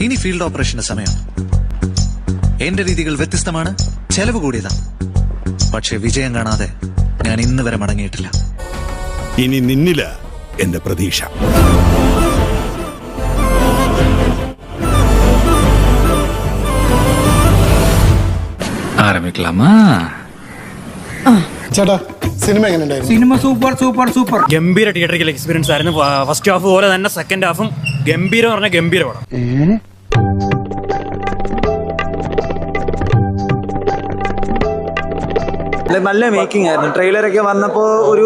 ഇനി ഫീൽഡ് ഓപ്പറേഷന്റെ സമയം. എന്റെ രീതികൾ വ്യത്യസ്തമാണ്, ചെലവ് കൂടിയതാണ്. പക്ഷെ വിജയം കാണാതെ ഞാൻ ഇന്ന് വരെ മടങ്ങിയിട്ടില്ല. ഇനി നിന്നില എന്റെ പ്രതീക്ഷ. ആരംഭിക്കലാമാ? ചേട്ടാ സിനിമ എങ്ങനെയുണ്ടായിരുന്നു? Cinema super super super. ഗംഭീര തിയേറ്ററിക്കൽ എക്സ്പീരിയൻസ് ആയിരുന്നു. ഫസ്റ്റ് ഹാഫ് പോലെ തന്നെ സെക്കൻഡ് ഹാഫും ഗംഭീരം പറഞ്ഞ ഗംഭീര പടം. നല്ല മേക്കിംഗ് ആയിരുന്നു. ട്രെയിലറൊക്കെ വന്നപ്പോ ഒരു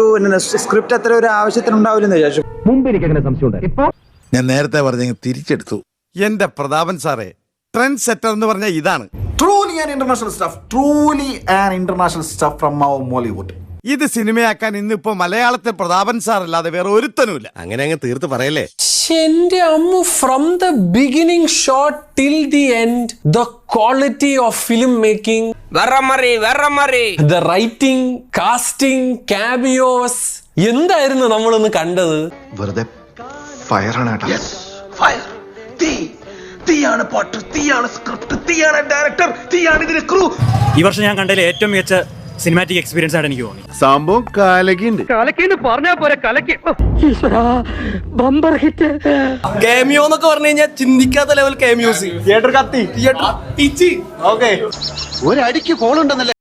സ്ക്രിപ്റ്റ് അത്ര ഒരു ആവശ്യത്തിനുണ്ടാവില്ലെന്ന് വിചാരിച്ചു. മുമ്പ് എനിക്ക് അങ്ങനെ സംശയം ഉണ്ടായി. ഞാൻ നേരത്തെ പറഞ്ഞ തിരിച്ചെടുത്തു. എന്റെ പ്രതാപൻ സാറേ, ട്രെൻഡ് സെറ്റർ എന്ന് പറഞ്ഞ ഇതാണ്. Truly an international stuff from our Mollywood. ഇത് സിനിമയാക്കാൻ ഇന്നിപ്പോ മലയാളത്തെ പ്രതാപൻ സാർ അല്ലാതെ വേറെ ഒരുത്തനുമില്ല. അങ്ങനെ അങ്ങ് തീർത്ത് പറയല്ലേ. എന്റെ Ammu, from the beginning shot till the end, the quality of film making, the writing, casting, cameos, എന്തായിരുന്നു നമ്മളൊന്ന് കണ്ടത്? വെറുതെ ഫയറാണ് കേട്ടോ. തീയാണ് പാട്ട്, തീയാണ് സ്ക്രിപ്റ്റ്, തീയാണ് ഡയറക്ടർ, തീയാണ് ഇതിലെ ക്രൂ. ഈ വർഷം ഞാൻ കണ്ടതിൽ ഏറ്റവും മികച്ച സിനിമാറ്റിക് എക്സ്പീരിയൻസ് ആയിട്ട് എനിക്ക് തോന്നി. സംഭവം കാലകിണ്ട്. കാമിയോ എന്നൊക്കെ പറഞ്ഞു കഴിഞ്ഞാൽ ചിന്തിക്കാത്ത ലെവൽ കാമിയോസ്. തിയേറ്റർ കത്തി, തിയേറ്റർ പിച്ചി. ഓക്കെ, ഒരടിക്ക് കോളുണ്ടെന്നല്ലേ.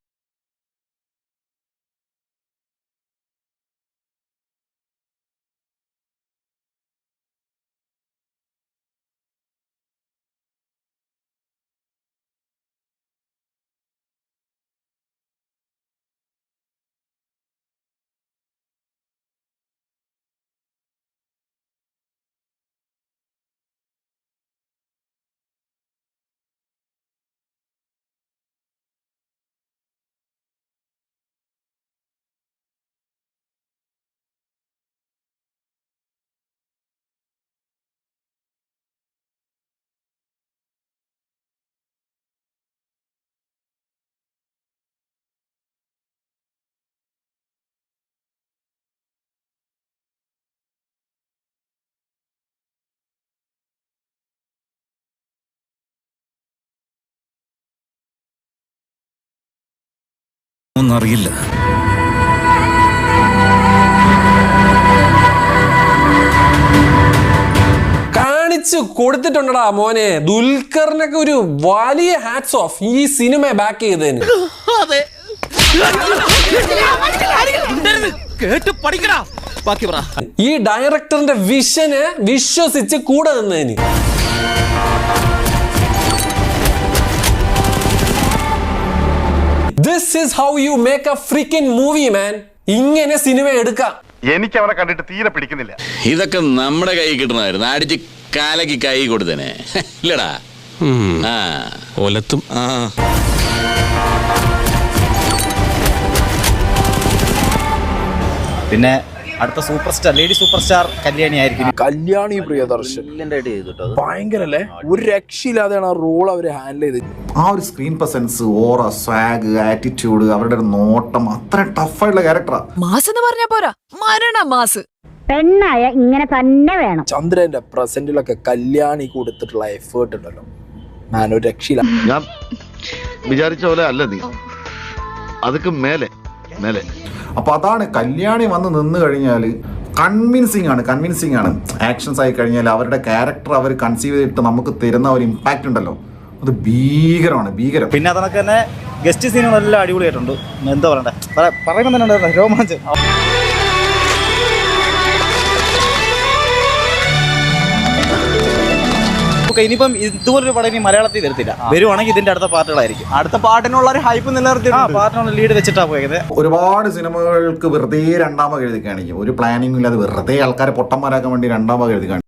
ഒന്നറിയില്ല. കാണിച്ചു കൊടുത്തിട്ടുണ്ടടാ മോനെ. ദുൽഖറിനൊക്കെ ഒരു വലിയ ഹാറ്റ്സ് ഓഫ് ഈ സിനിമ ബാക്ക് ചെയ്തതിന്. ഈ ഡയറക്ടറിന്റെ വിഷന് വിശ്വസിച്ച് കൂടെ നിന്നതിന്. This is how you make a freaking movie, man. ഇങ്ങനെ സിനിമ എടുക്കാം. എനിക്ക് അവനെ കണ്ടിട്ട് തീരെ പിടിക്കുന്നില്ല. ഇതൊക്കെ നമ്മുടെ കൈ കിട്ടണമായിരുന്നു. അടിച്ച് കാലക്ക് കൈ കൊടുത്തേനെ ഇല്ലടാ. ഒലത്തും. പിന്നെ അടുത്ത super star, lady super star Kalyani ആയിരിക്കും. കല്യാണി പ്രിയദർശൻ ഭയങ്കരല്ലേ, ഒരു രക്ഷയില്ലാതെയാണ് ആ റോൾ അവര് ഹാൻഡിൽ ചെയ്ത്. ആ ഒരു സ്ക്രീൻ പ്രസൻസ്, ഓറ, സ്വാഗ്, ആറ്റിറ്റ്യൂഡ്, അവരുടെ ഒരു നോട്ടം, അത്ര ടഫായിട്ടുള്ള ക്യാരക്ടറാ. മാസ് എന്ന് പറഞ്ഞ പോരാ, മരണ മാസ്. പെണ്ണായ ഇങ്ങനെ തന്നെ വേണം. ചന്ദ്രന്റെ പ്രസന്റിലൊക്കെ കല്യാണി കൊടുത്തിട്ടുള്ള എഫേർട്ട് ഉണ്ടല്ലോ, ഞാൻ ഒരു രക്ഷയില്ല. ഞാൻ വിചാരിച്ച പോലെ അല്ല നീ, അതൊക്കെ മേലെ മേലെ. അപ്പൊ അതാണ്, കല്യാണി വന്ന് നിന്ന് കഴിഞ്ഞാൽ കൺവിൻസിങ് ആണ്. ആക്ഷൻസ് ആയി കഴിഞ്ഞാൽ അവരുടെ ക്യാരക്ടർ അവർ കൺസീവ് ചെയ്തിട്ട് നമുക്ക് തരുന്ന ഒരു ഇമ്പാക്റ്റ് ഉണ്ടല്ലോ, അത് ഭീകരമാണ്, ഭീകരം. പിന്നെ അതൊക്കെ തന്നെ ഗസ്റ്റ് സീനുകളെല്ലാം അടിപൊളിയായിട്ടുണ്ട്. എന്താ പറയണ്ടേ, പറയുമ്പോൾ തന്നെ രോമാഞ്ചം. ഇനിയിപ്പം ഇതുപോലൊരു പടം ഇനി മലയാളത്തിൽ വരത്തില്ല. വരുവാണെങ്കിൽ ഇതിന്റെ അടുത്ത പാട്ടുകളായിരിക്കും. അടുത്ത പാട്ടിനുള്ള ഒരു ഹൈപ്പ് നിലനിർത്തി പാട്ടിനുള്ള ലീഡ് വെച്ചിട്ടാ പോയത്. ഒരുപാട് സിനിമകൾക്ക് വെറുതെ രണ്ടാം ഭാഗം എഴുതി കാണിക്കും. ഒരു പ്ലാനിങ്ങും ഇല്ലാതെ വെറുതെ ആൾക്കാരെ പൊട്ടന്മാരാക്കാൻ വേണ്ടി രണ്ടാം ഭാഗം എഴുതി കാണിക്കും.